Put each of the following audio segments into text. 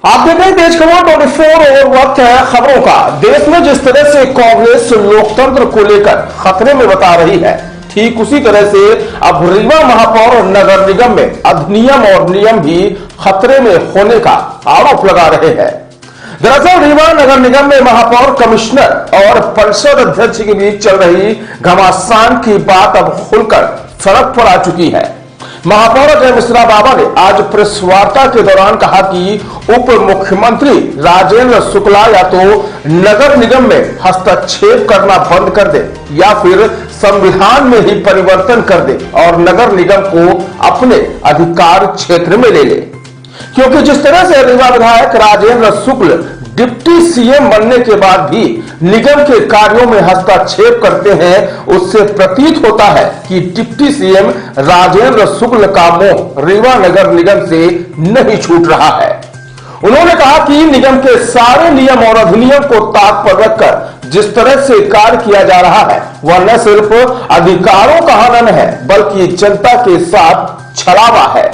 आप देख रहे हैं तेज खबर 24 और वक्त है खबरों का। देश में जिस तरह से कांग्रेस लोकतंत्र को लेकर खतरे में बता रही है, ठीक उसी तरह से अब रीवा महापौर और नगर निगम में अधिनियम और नियम भी खतरे में होने का आरोप लगा रहे हैं। दरअसल रीवा नगर निगम में महापौर, कमिश्नर और परिषद अध्यक्ष के बीच चल रही घमासान की बात अब खुलकर सड़क पर आ चुकी है। महापौर अजय मिश्रा बाबा ने आज प्रेस वार्ता के दौरान कहा कि उप मुख्यमंत्री राजेंद्र शुक्ला या तो नगर निगम में हस्तक्षेप करना बंद कर दे या फिर संविधान में ही परिवर्तन कर दे और नगर निगम को अपने अधिकार क्षेत्र में ले ले, क्योंकि जिस तरह से रीवा विधायक राजेंद्र शुक्ल डिप्टी सीएम बनने के बाद भी निगम के कार्यों में हस्तक्षेप करते हैं, उससे प्रतीत होता है कि डिप्टी सीएम राजेंद्र शुक्ल का मोह रीवा नगर निगम से नहीं छूट रहा है। उन्होंने कहा कि निगम के सारे नियम और अधिनियम को ताक पर रखकर जिस तरह से कार्य किया जा रहा है, वह न सिर्फ अधिकारों का हनन है बल्कि जनता के साथ छलावा है।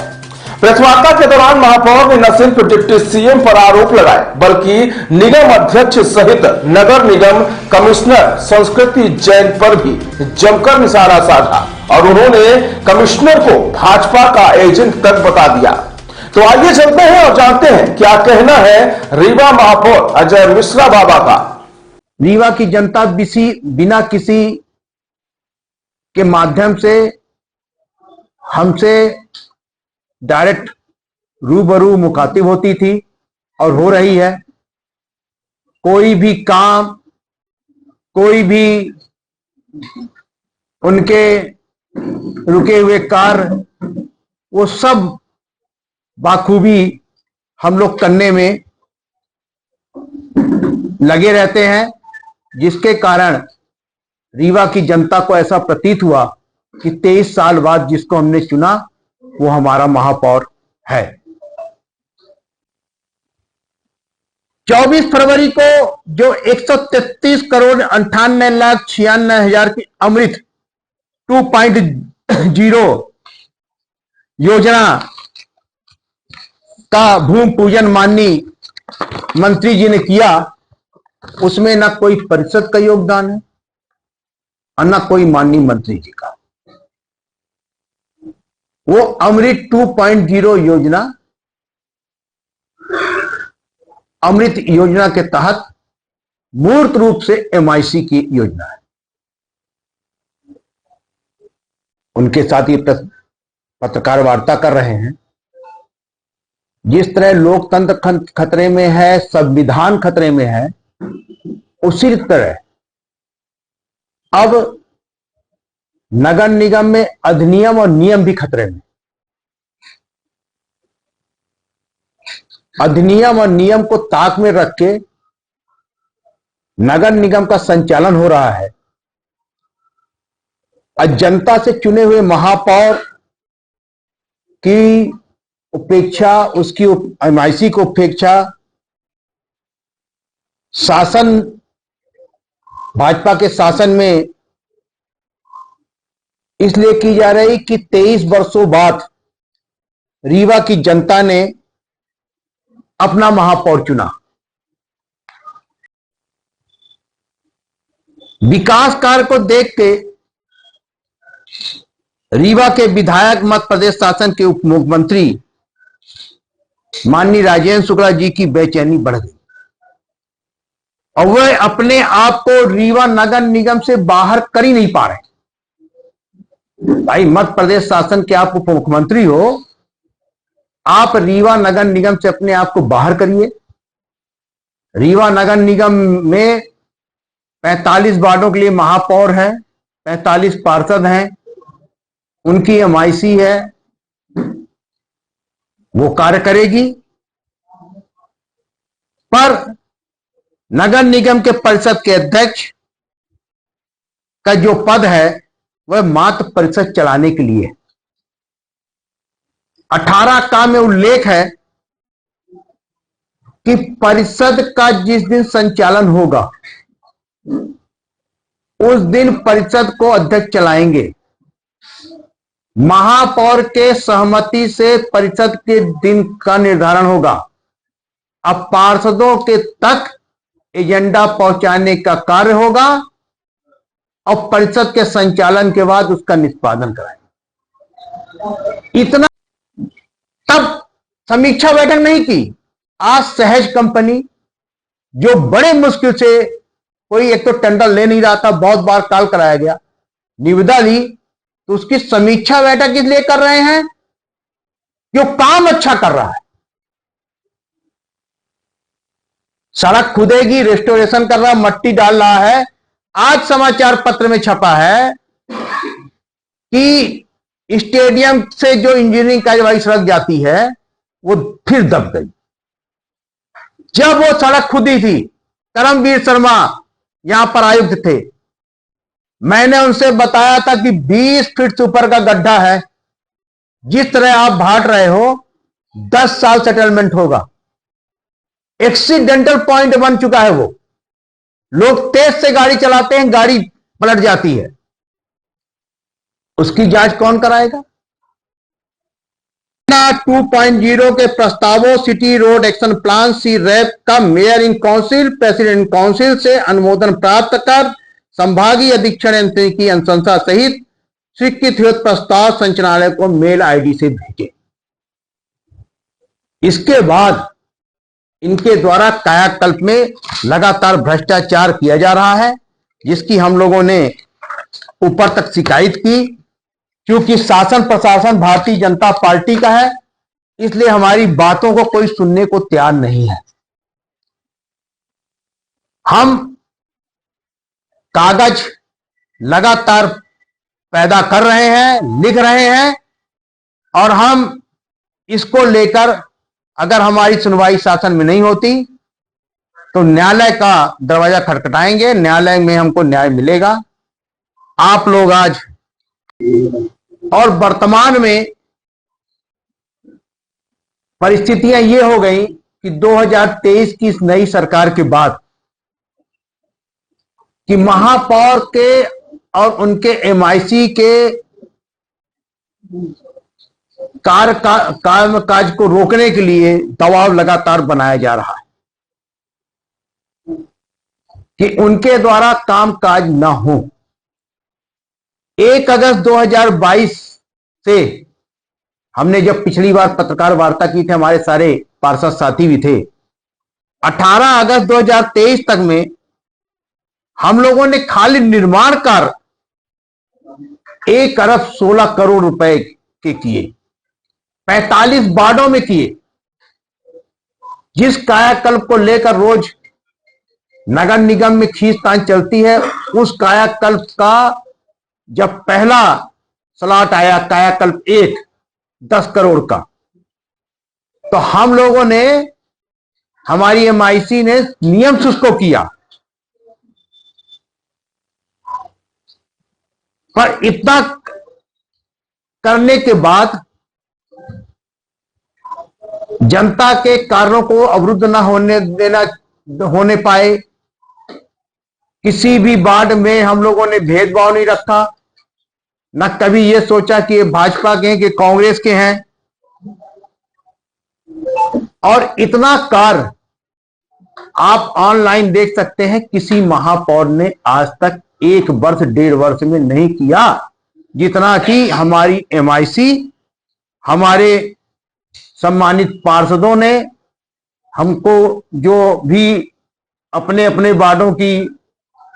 प्रेस वार्ता के दौरान महापौर ने न सिर्फ डिप्टी सीएम पर आरोप लगाए बल्कि निगम अध्यक्ष सहित नगर निगम कमिश्नर संस्कृति जैन पर भी जमकर निशाना साधा और उन्होंने कमिश्नर को भाजपा का एजेंट तक बता दिया। तो आइए चलते हैं और जानते हैं क्या कहना है रीवा महापौर अजय मिश्रा बाबा का। रीवा की जनता बिना किसी के माध्यम से हमसे डायरेक्ट रूबरू मुखातिब होती थी और हो रही है। कोई भी काम, कोई भी उनके रुके हुए कार्य, वो सब बाखूबी हम लोग करने में लगे रहते हैं, जिसके कारण रीवा की जनता को ऐसा प्रतीत हुआ कि 23 साल बाद जिसको हमने चुना वो हमारा महापौर है। 24 फरवरी को जो 133 करोड़ 98,96,000 की अमृत 2.0 योजना का भूमि पूजन माननीय मंत्री जी ने किया, उसमें ना कोई परिषद का योगदान है और ना कोई माननीय मंत्री जी का। वो अमृत 2.0 योजना, अमृत योजना के तहत मूर्त रूप से एमआईसी की योजना है। उनके साथ ये पत्रकार वार्ता कर रहे हैं। जिस तरह लोकतंत्र खतरे में है, संविधान खतरे में है, उसी तरह अब नगर निगम में अधिनियम और नियम भी खतरे में। अधिनियम और नियम को ताक में रख के नगर निगम का संचालन हो रहा है और जनता से चुने हुए महापौर की उपेक्षा, उसकी एमआईसी को उपेक्षा शासन, भाजपा के शासन में इसलिए की जा रही कि 23 वर्षों बाद रीवा की जनता ने अपना महापौर चुना। विकास कार्य को देख के रीवा के विधायक मध्य प्रदेश शासन के उप मुख्यमंत्री माननीय राजेंद्र शुक्ला जी की बेचैनी बढ़ गई और वह अपने आप को रीवा नगर निगम से बाहर कर ही नहीं पा रहे। भाई, मध्य प्रदेश शासन के आप उप मुख्यमंत्री हो, आप रीवा नगर निगम से अपने आप को बाहर करिए। रीवा नगर निगम में 45 वार्डों के लिए महापौर है, 45 पार्षद हैं, उनकी एमआईसी है, वो कार्य करेगी। पर नगर निगम के परिषद के अध्यक्ष का जो पद है वह मात्र परिषद चलाने के लिए। 18 का में उल्लेख है कि परिषद का जिस दिन संचालन होगा उस दिन परिषद को अध्यक्ष चलाएंगे। महापौर के सहमति से परिषद के दिन का निर्धारण होगा। अब पार्षदों के तक एजेंडा पहुंचाने का कार्य होगा और परिषद के संचालन के बाद उसका निष्पादन कराएंगे। इतना तब समीक्षा बैठक नहीं की। आज सहज कंपनी जो बड़े मुश्किल से कोई एक तो टेंडर ले नहीं रहा था, बहुत बार कॉल कराया गया, निविदा ली, तो उसकी समीक्षा बैठक इसलिए कर रहे हैं कि वो काम अच्छा कर रहा है। सड़क खुदेगी, रेस्टोरेशन कर रहा है, मट्टी डाल रहा है। आज समाचार पत्र में छपा है कि स्टेडियम से जो इंजीनियरिंग कार्यवाही सड़क जाती है वो फिर दब गई। जब वो सड़क खुदी थी, करमवीर शर्मा यहां पर आयुक्त थे, मैंने उनसे बताया था कि 20 फीट से ऊपर का गड्ढा है, जिस तरह आप भाट रहे हो 10 साल सेटलमेंट होगा। एक्सीडेंटल पॉइंट बन चुका है वो। लोग तेज से गाड़ी चलाते हैं, गाड़ी पलट जाती है। उसकी जांच कौन कराएगा? 2.0 के प्रस्तावों city road action plan C RAP का mayor in council, president council से अनुमोदन प्राप्त कर संभागीय अधीक्षण यांत्रिकी अनुशंसा सहित स्वीकृत हुए प्रस्ताव संचालनालय को मेल आईडी से भेजे। इसके बाद इनके द्वारा कायाकल्प में लगातार भ्रष्टाचार किया जा रहा है, जिसकी हम लोगों ने ऊपर तक शिकायत की। क्योंकि शासन प्रशासन भारतीय जनता पार्टी का है, इसलिए हमारी बातों को कोई सुनने को तैयार नहीं है। हम कागज लगातार पैदा कर रहे हैं, लिख रहे हैं, और हम इसको लेकर अगर हमारी सुनवाई शासन में नहीं होती तो न्यायालय का दरवाजा खटखटाएंगे। न्यायालय में हमको न्याय मिलेगा। आप लोग आज और वर्तमान में परिस्थितियां ये हो गई कि 2023 की इस नई सरकार के बाद कि महापौर के और उनके एमआईसी के काज को रोकने के लिए दबाव लगातार बनाया जा रहा है कि उनके द्वारा कामकाज न हो। 1 अगस्त 2022 से हमने जब पिछली बार पत्रकार वार्ता की थी, हमारे सारे पार्षद साथी भी थे। 18 अगस्त 2023 तक में हम लोगों ने खाली निर्माण कार्य 1 अरब 16 करोड़ रुपए के किए, 45 वार्डों में किए। जिस कायाकल्प को लेकर रोज नगर निगम में खींचतान चलती है, उस कायाकल्प का जब पहला स्लॉट आया, कायाकल्प 1 10 करोड़ का, तो हम लोगों ने, हमारी एमआईसी ने नियम से उसको किया। पर इतना करने के बाद जनता के कार्यों को अवरुद्ध न होने पाए। किसी भी वार्ड में हम लोगों ने भेदभाव नहीं रखा, न कभी ये सोचा कि ये भाजपा के हैं कि कांग्रेस के हैं। और इतना कार्य आप ऑनलाइन देख सकते हैं, किसी महापौर ने आज तक 1 वर्ष 1.5 वर्ष में नहीं किया, जितना कि हमारी एमआईसी, हमारे सम्मानित पार्षदों ने हमको जो भी अपने अपने वार्डों की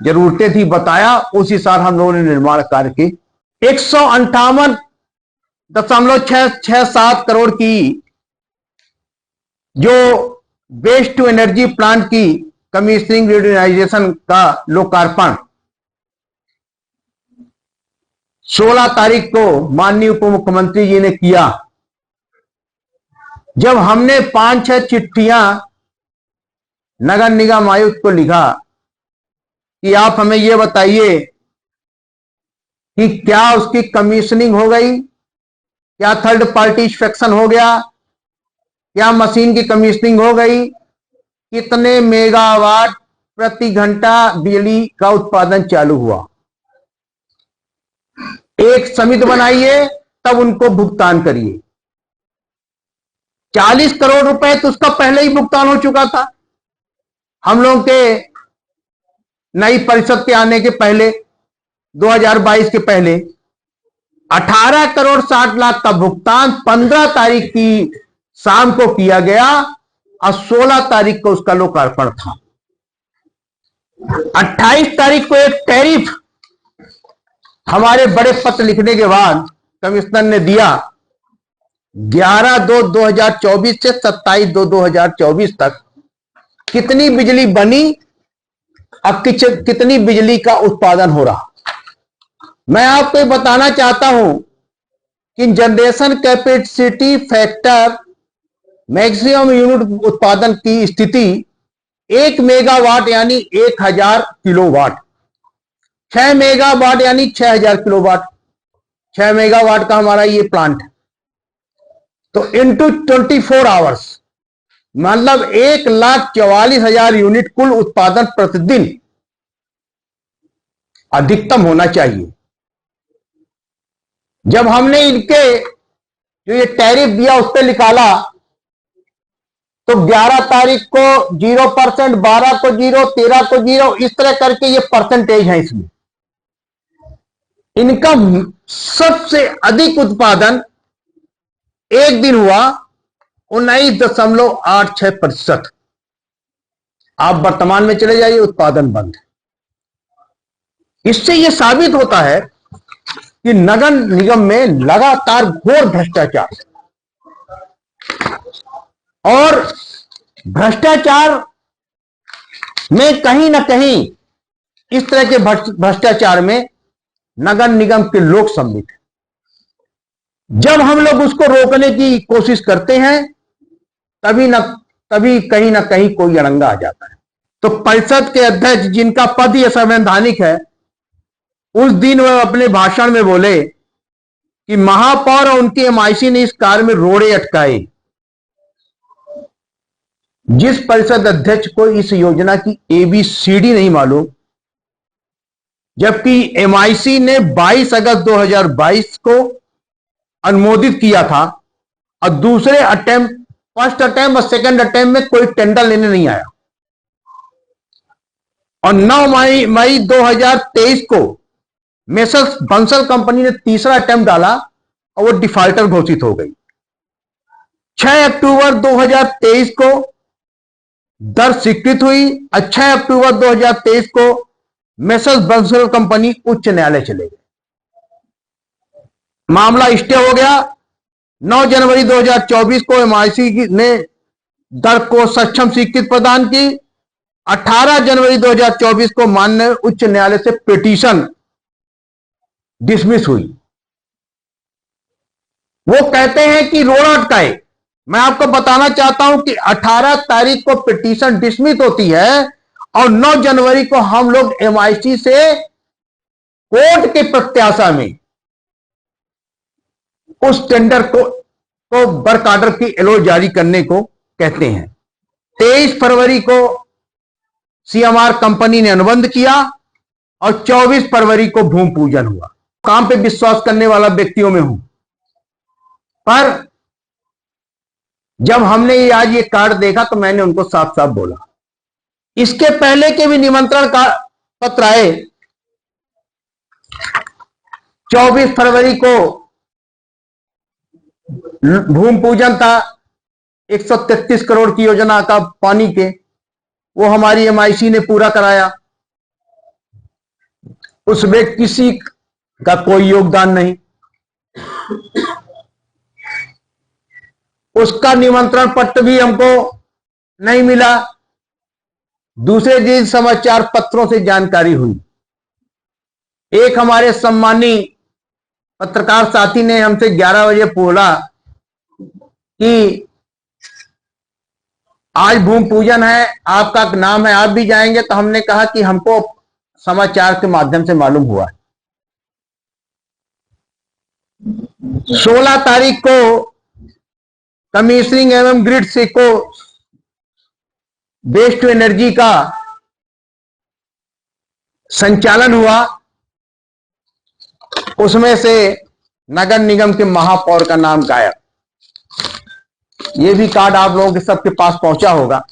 जरूरतें थी बताया, उस हिसाब हम लोगों ने निर्माण कार्य के 158.667 करोड़ की जो वेस्ट टू एनर्जी प्लांट की कमीशनिंग रियूटिलाइजेशन का लोकार्पण 16 तारीख को माननीय उप मुख्यमंत्री जी ने किया। जब हमने 5-6 चिट्ठियां नगर निगम आयुक्त को लिखा कि आप हमें यह बताइए कि क्या उसकी कमीशनिंग हो गई, क्या थर्ड पार्टी इंस्पेक्शन हो गया, क्या मशीन की कमीशनिंग हो गई, कितने मेगावाट प्रति घंटा बिजली का उत्पादन चालू हुआ। एक समिति बनाइए, तब उनको भुगतान करिए। 40 करोड़ रुपए तो उसका पहले ही भुगतान हो चुका था। हम लोग के नई परिषद के आने के पहले, 2022 के पहले 18 करोड़ 60 लाख का भुगतान 15 तारीख की शाम को किया गया और 16 तारीख को उसका लोकार्पण था। 28 तारीख को एक टैरिफ हमारे बड़े पत्र लिखने के बाद कमिश्नर ने दिया। 11/2/2024 से 27/2/2024 तक कितनी बिजली बनी, अब कितनी बिजली का उत्पादन हो रहा। मैं आपको बताना चाहता हूं कि generation capacity factor maximum unit उत्पादन की स्थिति 1 मेगावाट यानी 1000 किलोवाट, 6 मेगावाट यानी 6000 किलोवाट, 6 मेगावाट का हमारा ये प्लांट है। तो इंटू 24 आवर्स मतलब 1,44,000 यूनिट कुल उत्पादन प्रतिदिन अधिकतम होना चाहिए। जब हमने इनके जो ये टैरिफ दिया उस पर निकाला तो 11 तारीख को 0%, 12 को 0, 13 को 0, इस तरह करके ये परसेंटेज है। इसमें इनका सबसे अधिक उत्पादन एक दिन हुआ 19.86%। आप वर्तमान में चले जाइए, उत्पादन बंद है। इससे यह साबित होता है कि नगर निगम में लगातार घोर भ्रष्टाचार, और भ्रष्टाचार में कहीं ना कहीं इस तरह के भ्रष्टाचार में नगर निगम के लोग सम्मिलित हैं। जब हम लोग उसको रोकने की कोशिश करते हैं तभी कहीं ना कहीं कोई अड़ंगा आ जाता है। तो परिषद के अध्यक्ष, जिनका पद ही असंवैधानिक है, उस दिन वह अपने भाषण में बोले कि महापौर और उनकी एमआईसी ने इस कार्य में रोड़े अटकाए। जिस परिषद अध्यक्ष को इस योजना की एबीसीडी नहीं मालूम, जबकि एमआईसी ने 22 अगस्त 2022 को अनुमोदित किया था और दूसरे अटेम्प्ट, फर्स्ट अटेम्प्ट और सेकंड अटेम्प्ट में कोई टेंडर लेने नहीं आया, और 9 मई 2023 को मेसर्स बंसल कंपनी ने तीसरा अटेम्प्ट डाला और वो डिफॉल्टर घोषित हो गई। 6 अक्टूबर 2023 को दर स्वीकृत हुई और 6 अक्टूबर 2023 को मेसर्स बंसल कंपनी उच्च न्यायालय चले गए। मामला स्टे हो गया। 9 जनवरी 2024 को एमआईसी ने दर को सक्षम स्वीकृति प्रदान की। 18 जनवरी 2024 को माननीय उच्च न्यायालय से पिटीशन डिसमिस हुई। वो कहते हैं कि रोड़ा अटकाए। मैं आपको बताना चाहता हूं कि 18 तारीख को पिटीशन डिसमिस होती है और 9 जनवरी को हम लोग एमआईसी से कोर्ट के प्रत्याशा में उस टेंडर को वर्क ऑर्डर की एलओ जारी करने को कहते हैं। 23 फरवरी को सीएमआर कंपनी ने अनुबंध किया और 24 फरवरी को भूमि पूजन हुआ। काम पे विश्वास करने वाला व्यक्तियों में हूं, पर जब हमने आज ये कार्ड देखा तो मैंने उनको साफ साफ बोला। इसके पहले के भी निमंत्रण का पत्र आए। 24 फरवरी को भूमि पूजन था 133 करोड़ की योजना का पानी के, वो हमारी एमआईसी ने पूरा कराया। उसमें किसी का कोई योगदान नहीं। उसका निमंत्रण पत्र भी हमको नहीं मिला। दूसरे दिन समाचार पत्रों से जानकारी हुई। एक हमारे सम्मानी पत्रकार साथी ने हमसे 11 बजे बोला कि आज भूमि पूजन है, आपका नाम है, आप भी जाएंगे। तो हमने कहा कि हमको समाचार के माध्यम से मालूम हुआ है। 16 तारीख को कमीशनिंग एवं ग्रिड से को वेस्ट टू एनर्जी का संचालन हुआ। उसमें से नगर निगम के महापौर का नाम गायब। ये भी कार्ड आप लोगों के सबके पास पहुंचा होगा।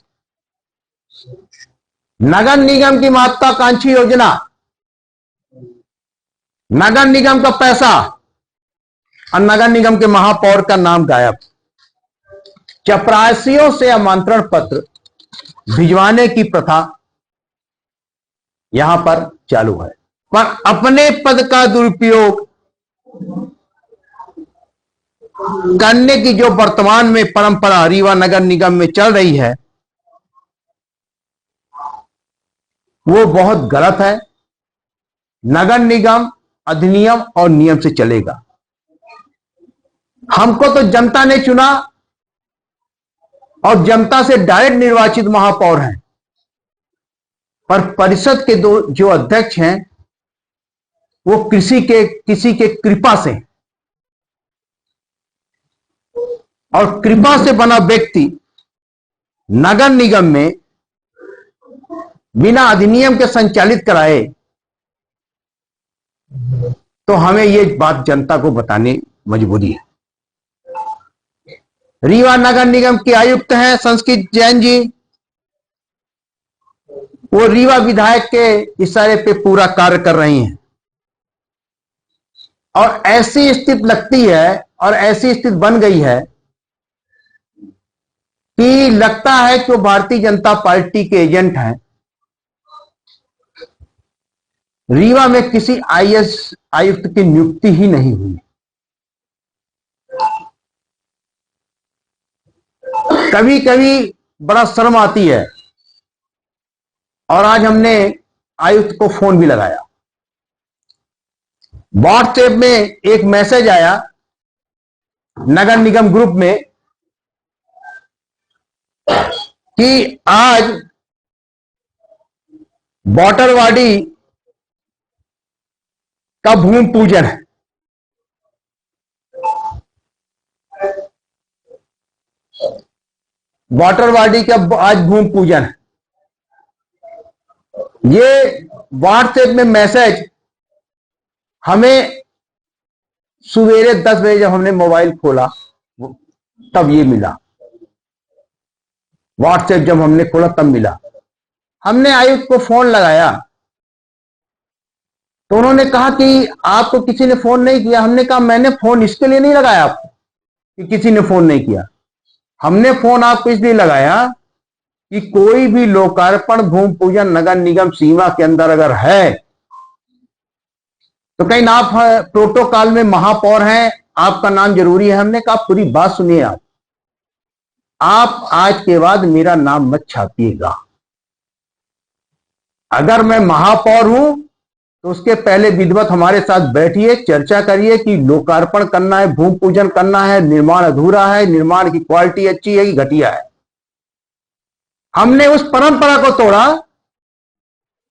नगर निगम की महत्वाकांक्षी योजना, नगर निगम का पैसा और नगर निगम के महापौर का नाम गायब। चपरासियों से आमंत्रण पत्र भिजवाने की प्रथा यहां पर चालू है, पर अपने पद का दुरुपयोग करने की जो वर्तमान में परंपरा रीवा नगर निगम में चल रही है वो बहुत गलत है। नगर निगम अधिनियम और नियम से चलेगा। हमको तो जनता ने चुना और जनता से डायरेक्ट निर्वाचित महापौर हैं, पर परिषद के दो जो अध्यक्ष हैं वो किसी के कृपा से, और कृपा से बना व्यक्ति नगर निगम में बिना अधिनियम के संचालित कराए, तो हमें ये बात जनता को बतानी मजबूरी है। रीवा नगर निगम के आयुक्त हैं संस्कृत जैन जी, वो रीवा विधायक के इशारे पे पूरा कार्य कर रही हैं, और ऐसी स्थिति लगती है और ऐसी स्थिति बन गई है कि लगता है कि वो भारतीय जनता पार्टी के एजेंट हैं। रीवा में किसी आईएएस आयुक्त की नियुक्ति ही नहीं हुई। कभी कभी बड़ा शर्म आती है, और आज हमने आयुक्त को फोन भी लगाया। व्हाट्सएप में एक मैसेज आया नगर निगम ग्रुप में कि आज बॉटरवाड़ी का भूमि पूजन है। वाटरवाड़ी का आज भूमि पूजन है। ये व्हाट्सएप में मैसेज हमें सवेरे 10 बजे जब हमने मोबाइल खोला तब ये मिला। व्हाट्सएप जब हमने खोला तब मिला। हमने आयुक्त को फोन लगाया तो उन्होंने कहा कि आपको किसी ने फोन नहीं किया। हमने कहा मैंने फोन इसके लिए नहीं लगाया आपको कि किसी ने फोन नहीं किया। हमने फोन आपको इसलिए लगाया कि कोई भी लोकार्पण भूमि पूजन नगर निगम सीमा के अंदर अगर है तो कहीं आप प्रोटोकॉल में महापौर हैं, आपका नाम जरूरी है। हमने कहा पूरी बात सुनिए। आप आज के बाद मेरा नाम मत छापिएगा। अगर मैं महापौर हूं तो उसके पहले विधिवत हमारे साथ बैठिए, चर्चा करिए कि लोकार्पण करना है, भूमि पूजन करना है, निर्माण अधूरा है, निर्माण की क्वालिटी अच्छी है कि घटिया है। हमने उस परंपरा को तोड़ा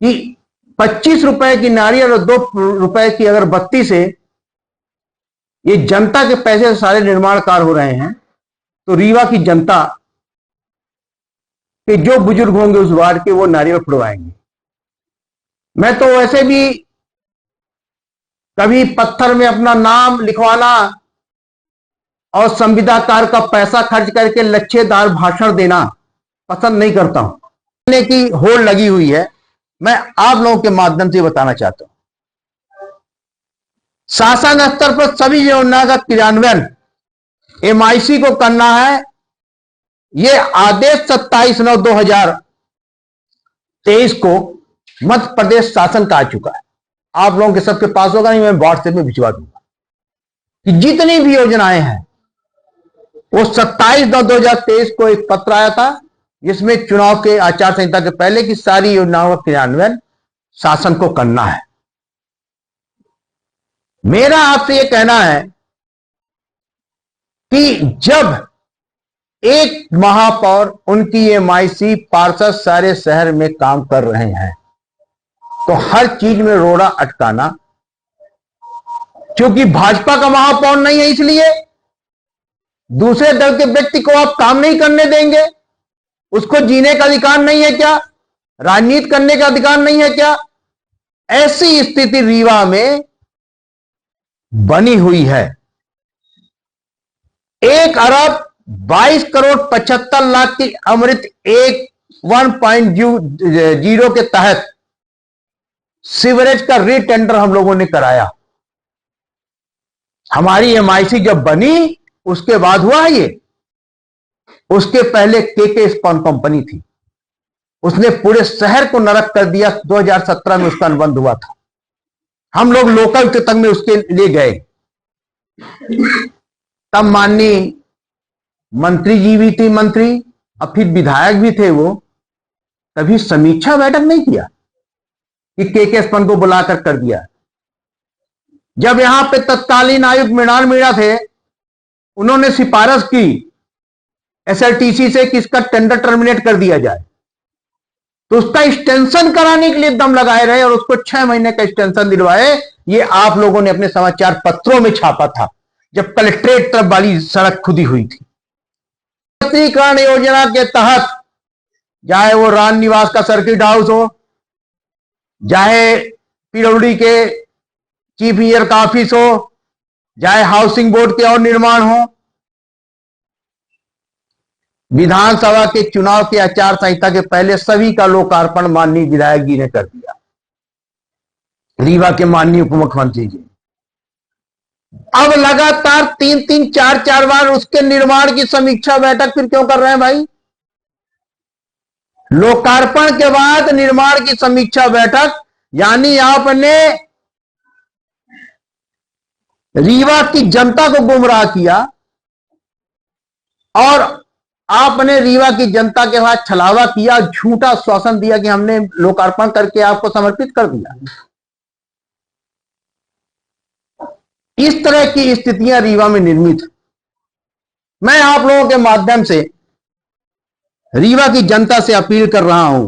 कि 25 रुपए की नारियल और 2 रुपए की अगरबत्ती से ये जनता के पैसे से सारे निर्माण कार्य हो रहे हैं, तो रीवा की जनता के जो बुजुर्ग होंगे उस वार्ड के वो नारियल फुड़वाएंगे। मैं तो वैसे भी कभी पत्थर में अपना नाम लिखवाना और संविदाकार का पैसा खर्च करके लच्छेदार भाषण देना पसंद नहीं करता हूं। की होड़ लगी हुई है। मैं आप लोगों के माध्यम से बताना चाहता हूं, शासन स्तर पर सभी योजना का क्रियान्वयन एमआईसी को करना है। यह आदेश 27/9/2023 को मध्य प्रदेश शासन का आ चुका है। आप लोगों के सबके पास होगा, नहीं मैं व्हाट्सएप में भिजवा दूंगा कि जितनी भी योजनाएं हैं वो 27/9/2023 को एक पत्र आया था जिसमें चुनाव के आचार संहिता के पहले की सारी योजनाओं का क्रियान्वयन शासन को करना है। मेरा आपसे यह कहना है कि जब एक महापौर उनकी एमआईसी पार्षद सारे शहर में काम कर रहे हैं तो हर चीज में रोड़ा अटकाना, क्योंकि भाजपा का महापौर नहीं है इसलिए दूसरे दल के व्यक्ति को आप काम नहीं करने देंगे? उसको जीने का अधिकार नहीं है क्या? राजनीति करने का अधिकार नहीं है क्या? ऐसी स्थिति रीवा में बनी हुई है। 1 अरब 22,75,00,000 की अमृत 1.0 के तहत सीवरेज का रीटेंडर हम लोगों ने कराया। हमारी एमआईसी जब बनी उसके बाद हुआ है ये। उसके पहले के इस्पात कंपनी थी, उसने पूरे शहर को नरक कर दिया। 2017 में उसका अनुबंध हुआ था। हम लोग लोकल तक में उसके लिए गए। तब माननीय मंत्री जी भी थी, मंत्री और फिर विधायक भी थे वो। कभी समीक्षा बैठक नहीं किया कि के इस्पात को बुलाकर कर दिया। जब यहां पे तत्कालीन आयुक्त मृणाल मीणा थे, उन्होंने सिफारिश की एसएलटीसी से कि इसका टेंडर टर्मिनेट कर दिया जाए, तो उसका एक्सटेंशन कराने के लिए दम लगाए रहे और उसको 6 महीने का एक्सटेंशन दिलवाए। ये आप लोगों ने अपने समाचार पत्रों में छापा था जब कलेक्ट्रेट तरफ वाली सड़क खुदी हुई थी। सशक्तिकरण योजना के तहत चाहे वो रान निवास का सर्किट हाउस हो, चाहे पीडब्ल्यूडी के चीफ इंजीनियर का ऑफिस हो, चाहे हाउसिंग बोर्ड के और निर्माण हो, विधानसभा के चुनाव की आचार संहिता के पहले सभी का लोकार्पण माननीय विधायक जी ने कर दिया, रीवा के माननीय उप मुख्यमंत्री जी। अब लगातार 3-3, 4-4 बार उसके निर्माण की समीक्षा बैठक फिर क्यों कर रहे हैं भाई? लोकार्पण के बाद निर्माण की समीक्षा बैठक, यानी आपने रीवा की जनता को गुमराह किया और आपने रीवा की जनता के साथ छलावा किया, झूठा आश्वासन दिया कि हमने लोकार्पण करके आपको समर्पित कर दिया। इस तरह की स्थितियां रीवा में निर्मित है। मैं आप लोगों के माध्यम से रीवा की जनता से अपील कर रहा हूं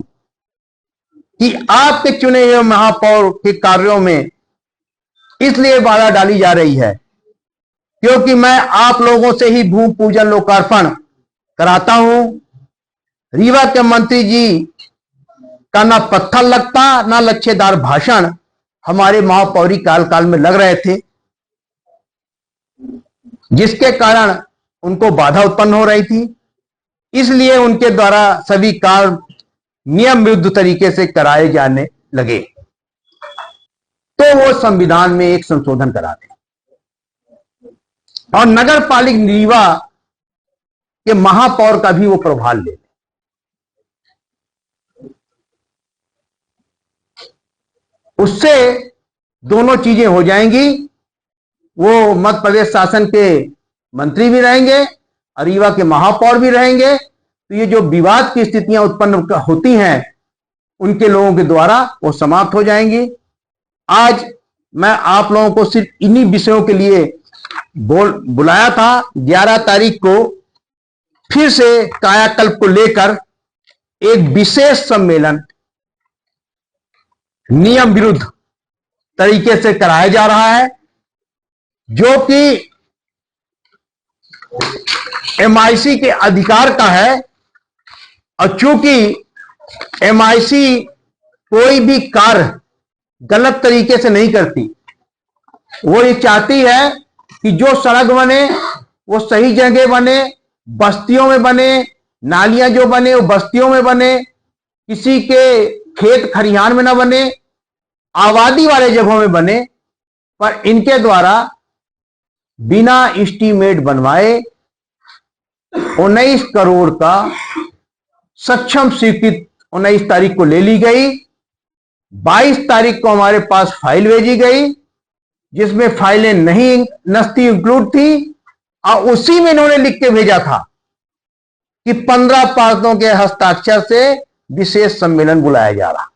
कि आपके चुने हुए महापौर के कार्यों में इसलिए बाधा डाली जा रही है क्योंकि मैं आप लोगों से ही भूमि पूजन लोकार्पण कराता हूं। रीवा के मंत्री जी का ना पत्थर लगता ना लच्छेदार भाषण हमारे महापौरी काल में लग रहे थे, जिसके कारण उनको बाधा उत्पन्न हो रही थी। इसलिए उनके द्वारा सभी कार्य नियम विरुद्ध तरीके से कराए जाने लगे, तो वो संविधान में एक संशोधन करा दें और नगर पालिका रीवा के महापौर का भी वो प्रभार ले लें। उससे दोनों चीजें हो जाएंगी। वो मध्य प्रदेश शासन के मंत्री भी रहेंगे और रीवा के महापौर भी रहेंगे, तो ये जो विवाद की स्थितियां उत्पन्न होती हैं उनके लोगों के द्वारा वो समाप्त हो जाएंगी। आज मैं आप लोगों को सिर्फ इन्हीं विषयों के लिए बुलाया था। 11 तारीख को फिर से कायाकल्प को लेकर एक विशेष सम्मेलन नियम विरुद्ध तरीके से कराया जा रहा है, जो कि एमआईसी के अधिकार का है। और चूंकि एमआईसी कोई भी कार्य गलत तरीके से नहीं करती, वो ये चाहती है कि जो सड़क बने वो सही जगह बने, बस्तियों में बने, नालियां जो बने वो बस्तियों में बने, किसी के खेत खरिहान में ना बने, आबादी वाले जगहों में बने। पर इनके द्वारा बिना एस्टीमेट बनवाए 19 करोड़ का सक्षम स्वीकृत 19 तारीख को ले ली गई। 22 तारीख को हमारे पास फाइल भेजी गई, जिसमें फाइलें नहीं नस्ती इंक्लूड थी, और उसी में इन्होंने लिख के भेजा था कि 15 पार्षदों के हस्ताक्षर से विशेष सम्मेलन बुलाया जा रहा।